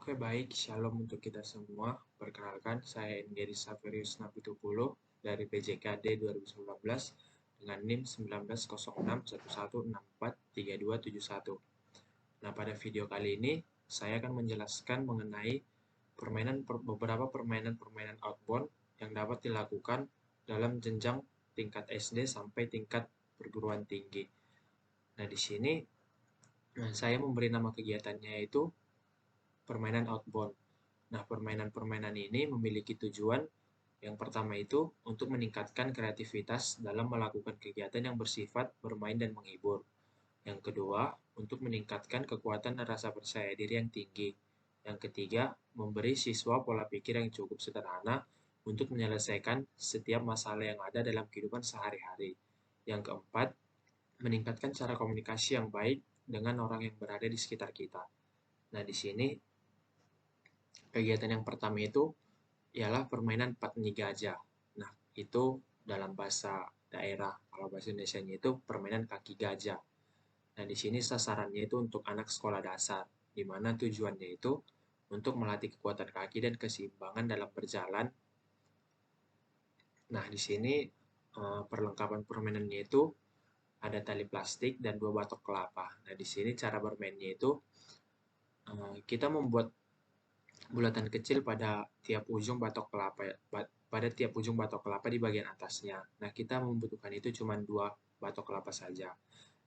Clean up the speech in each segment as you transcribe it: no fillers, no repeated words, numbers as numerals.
Oke, baik. Shalom untuk kita semua. Perkenalkan, saya Enderi Saverius Napitupulu dari PJKD 2019 dengan NIM 190611643271. Nah, pada video kali ini, saya akan menjelaskan mengenai beberapa permainan-permainan outbound yang dapat dilakukan dalam jenjang tingkat SD sampai tingkat perguruan tinggi. Nah, di sini saya memberi nama kegiatannya yaitu permainan outbound. Nah, permainan-permainan ini memiliki tujuan yang pertama itu untuk meningkatkan kreativitas dalam melakukan kegiatan yang bersifat bermain dan menghibur. Yang kedua, untuk meningkatkan kekuatan dan rasa percaya diri yang tinggi. Yang ketiga, memberi siswa pola pikir yang cukup sederhana untuk menyelesaikan setiap masalah yang ada dalam kehidupan sehari-hari. Yang keempat, meningkatkan cara komunikasi yang baik dengan orang yang berada di sekitar kita. Nah, di sini kegiatan yang pertama itu ialah permainan patni gajah. Nah, itu dalam bahasa daerah. Kalau bahasa Indonesianya itu permainan kaki gajah. Nah, di sini sasarannya itu untuk anak sekolah dasar, di mana tujuannya itu untuk melatih kekuatan kaki dan keseimbangan dalam berjalan. Nah, di sini perlengkapan permainannya itu ada tali plastik dan 2 batok kelapa. Nah, di sini cara bermainnya itu kita membuat bulatan kecil pada tiap ujung batok kelapa di bagian atasnya. Nah, kita membutuhkan itu cuma 2 batok kelapa saja.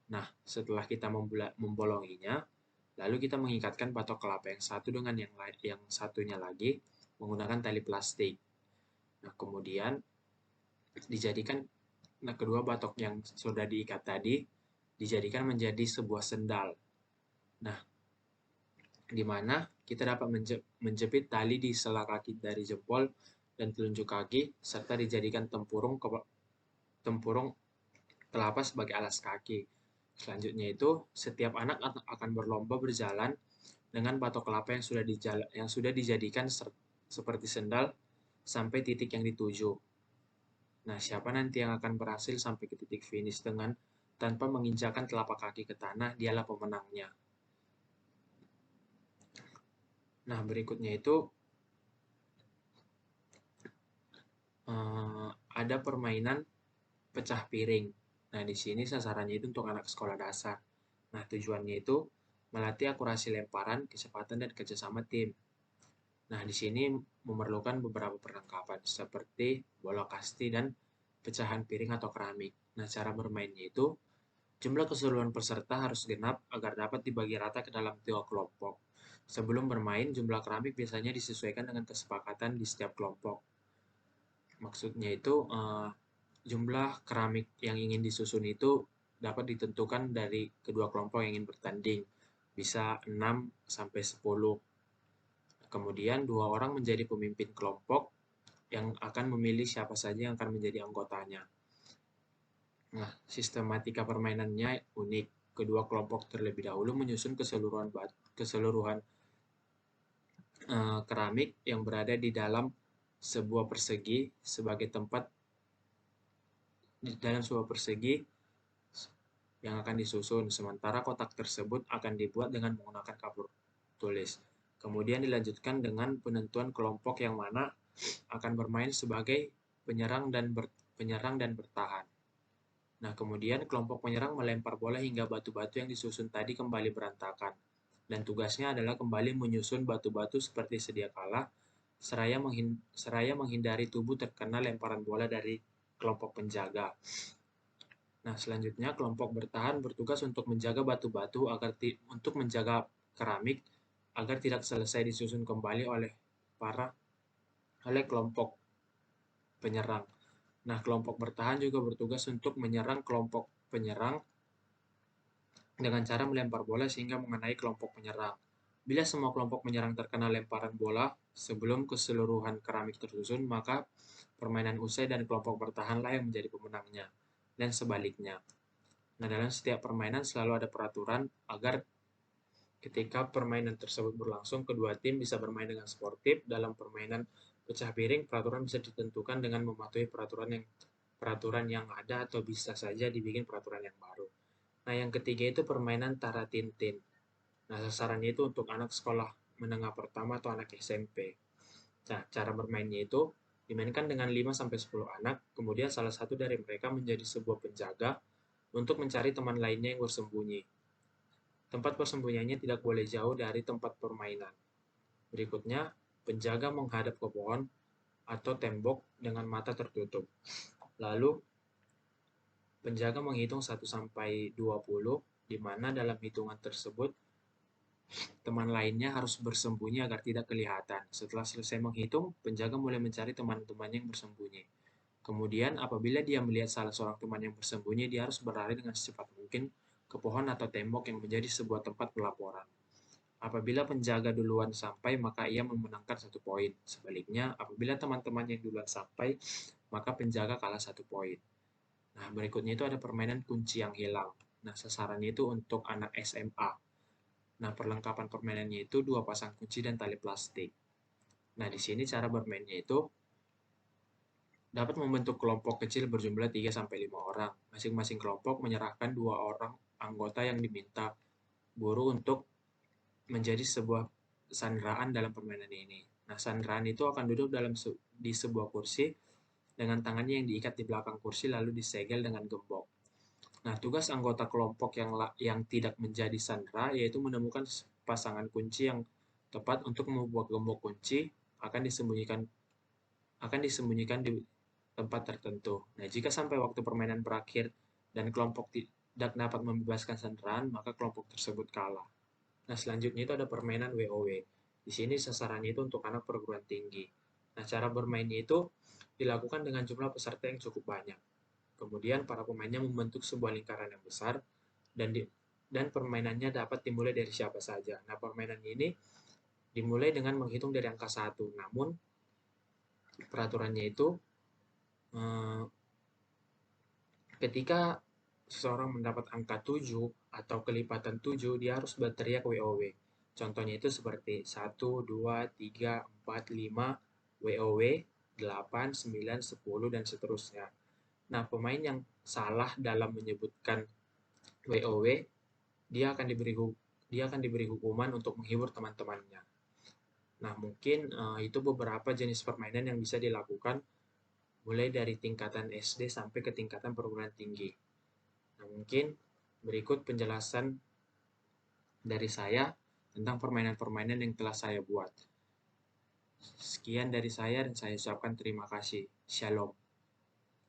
Nah, setelah kita membolonginya, lalu kita mengikatkan batok kelapa yang satu dengan yang satunya lagi menggunakan tali plastik. Nah, kemudian dijadikan kedua batok yang sudah diikat tadi dijadikan menjadi sebuah sendal. Nah, di mana kita dapat menjepit tali di sela kaki dari jempol dan telunjuk kaki serta dijadikan tempurung kelapa sebagai alas kaki. Selanjutnya itu setiap anak akan berlomba berjalan dengan batok kelapa yang sudah dijadikan seperti sendal sampai titik yang dituju. Nah, siapa nanti yang akan berhasil sampai ke titik finish tanpa menginjakan telapak kaki ke tanah, dialah pemenangnya. Nah, berikutnya itu ada permainan pecah piring. Nah, di sini sasarannya itu untuk anak sekolah dasar. Nah, tujuannya itu melatih akurasi lemparan, kecepatan, dan kerjasama tim. Nah, di sini memerlukan beberapa perlengkapan seperti bola kasti dan pecahan piring atau keramik. Nah, cara bermainnya itu jumlah keseluruhan peserta harus genap agar dapat dibagi rata ke dalam 3 kelompok. Sebelum bermain, jumlah keramik biasanya disesuaikan dengan kesepakatan di setiap kelompok. Maksudnya itu jumlah keramik yang ingin disusun itu dapat ditentukan dari kedua kelompok yang ingin bertanding. Bisa 6 sampai 10. Kemudian 2 orang menjadi pemimpin kelompok yang akan memilih siapa saja yang akan menjadi anggotanya. Nah, sistematika permainannya unik. Kedua kelompok terlebih dahulu menyusun keseluruhan keramik yang berada di dalam sebuah persegi sebagai tempat di dalam sebuah persegi yang akan disusun, sementara kotak tersebut akan dibuat dengan menggunakan kapur tulis. Kemudian dilanjutkan dengan penentuan kelompok yang mana akan bermain sebagai penyerang dan bertahan. Nah, kemudian kelompok penyerang melempar bola hingga batu-batu yang disusun tadi kembali berantakan. Dan tugasnya adalah kembali menyusun batu-batu seperti sedia kala, seraya menghindari tubuh terkena lemparan bola dari kelompok penjaga. Nah, selanjutnya kelompok bertahan bertugas untuk menjaga batu-batu untuk menjaga keramik agar tidak selesai disusun kembali oleh kelompok penyerang. Nah, kelompok bertahan juga bertugas untuk menyerang kelompok penyerang dengan cara melempar bola sehingga mengenai kelompok penyerang. Bila semua kelompok menyerang terkena lemparan bola sebelum keseluruhan keramik tersusun, maka permainan usai dan kelompok bertahanlah yang menjadi pemenangnya, dan sebaliknya. Nah, dalam setiap permainan selalu ada peraturan agar ketika permainan tersebut berlangsung, kedua tim bisa bermain dengan sportif. Dalam permainan pecah piring, peraturan bisa ditentukan dengan mematuhi peraturan yang ada atau bisa saja dibikin peraturan yang baru. Nah, yang ketiga itu permainan tara tintin. Nah, sasarannya itu untuk anak sekolah menengah pertama atau anak SMP. Nah, cara bermainnya itu dimainkan dengan 5-10 anak, kemudian salah satu dari mereka menjadi sebuah penjaga untuk mencari teman lainnya yang bersembunyi. Tempat persembunyiannya tidak boleh jauh dari tempat permainan. Berikutnya, penjaga menghadap ke pohon atau tembok dengan mata tertutup. Lalu, penjaga menghitung 1-20, di mana dalam hitungan tersebut teman lainnya harus bersembunyi agar tidak kelihatan. Setelah selesai menghitung, penjaga mulai mencari teman-temannya yang bersembunyi. Kemudian, apabila dia melihat salah seorang teman yang bersembunyi, dia harus berlari dengan secepat mungkin ke pohon atau tembok yang menjadi sebuah tempat pelaporan. Apabila penjaga duluan sampai, maka ia memenangkan 1 poin. Sebaliknya, apabila teman-teman yang duluan sampai, maka penjaga kalah 1 poin. Nah, berikutnya itu ada permainan kunci yang hilang. Nah, sasarannya itu untuk anak SMA. Nah, perlengkapan permainannya itu 2 pasang kunci dan tali plastik. Nah, di sini cara bermainnya itu dapat membentuk kelompok kecil berjumlah 3-5 orang. Masing-masing kelompok menyerahkan 2 orang anggota yang diminta guru untuk menjadi sebuah sandraan dalam permainan ini. Nah, sandraan itu akan duduk di sebuah kursi dengan tangannya yang diikat di belakang kursi lalu disegel dengan gembok. Nah, tugas anggota kelompok yang tidak menjadi sandera yaitu menemukan pasangan kunci yang tepat untuk membuat gembok kunci akan disembunyikan di tempat tertentu. Nah, jika sampai waktu permainan berakhir dan kelompok tidak dapat membebaskan sanderaan, maka kelompok tersebut kalah. Nah, selanjutnya itu ada permainan WoW. Di sini sasarannya itu untuk anak perguruan tinggi. Nah, cara bermainnya itu dilakukan dengan jumlah peserta yang cukup banyak. Kemudian para pemainnya membentuk sebuah lingkaran yang besar dan permainannya dapat dimulai dari siapa saja. Nah, permainan ini dimulai dengan menghitung dari angka 1. Namun, peraturannya itu ketika seseorang mendapat angka 7 atau kelipatan 7, dia harus berteriak WoW. Contohnya itu seperti 1, 2, 3, 4, 5, WoW, 8, 9, 10, dan seterusnya. Nah, pemain yang salah dalam menyebutkan WoW, dia akan diberi hukuman untuk menghibur teman-temannya. Nah, mungkin itu beberapa jenis permainan yang bisa dilakukan mulai dari tingkatan SD sampai ke tingkatan perguruan tinggi. Nah, mungkin berikut penjelasan dari saya tentang permainan-permainan yang telah saya buat. Sekian dari saya dan saya ucapkan terima kasih. Shalom.